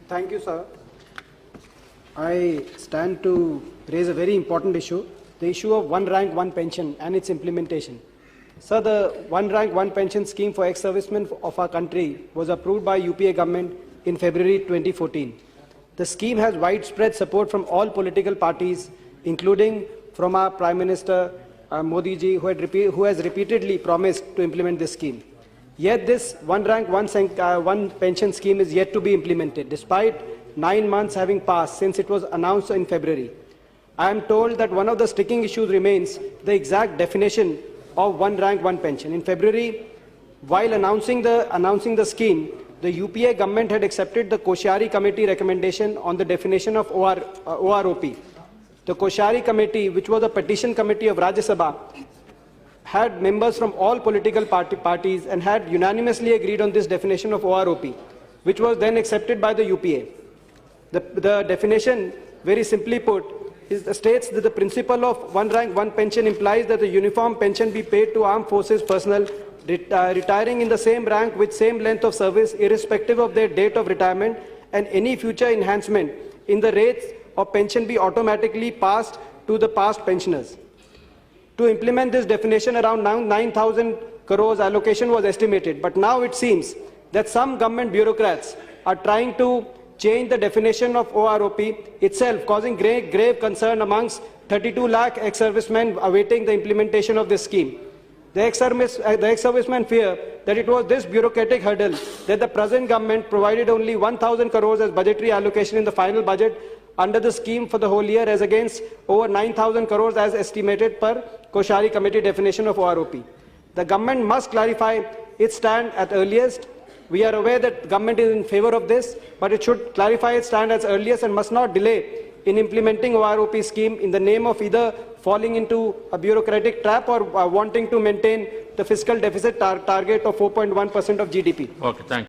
Thank you, sir. I stand to raise a very important issue, the issue of one rank, one pension and its implementation. Sir, the one rank, one pension scheme for ex-servicemen of our country was approved by UPA government in February 2014. The scheme has widespread support from all political parties, including from our Prime Minister Modi ji, who has repeatedly promised to implement this scheme. Yet this one rank, one pension scheme is yet to be implemented, despite 9 months having passed since it was announced in February. I am told that one of the sticking issues remains the exact definition of one rank, one pension. In February, while announcing the scheme, the UPA government had accepted the Koshari Committee recommendation on the definition of OROP. The Koshari Committee, which was a petition committee of Rajya Sabha, had members from all political parties and had unanimously agreed on this definition of OROP, which was then accepted by the UPA. The definition, very simply put, states that the principle of one rank, one pension implies that the uniform pension be paid to armed forces personnel retiring in the same rank with same length of service, irrespective of their date of retirement, and any future enhancement in the rates of pension be automatically passed to the past pensioners. To implement this definition, around 9,000 crores allocation was estimated, but now it seems that some government bureaucrats are trying to change the definition of OROP itself, causing grave concern amongst 32 lakh ex-servicemen awaiting the implementation of this scheme. The ex-servicemen fear that it was this bureaucratic hurdle that the present government provided only 1,000 crores as budgetary allocation in the final budget under the scheme for the whole year, as against over 9,000 crores as estimated per Koshari Committee definition of OROP. The government must clarify its stand at earliest. We are aware that government is in favor of this, but it should clarify its stand as earliest and must not delay in implementing OROP scheme in the name of either falling into a bureaucratic trap or wanting to maintain the fiscal deficit target of 4.1% of GDP. Okay, thank you.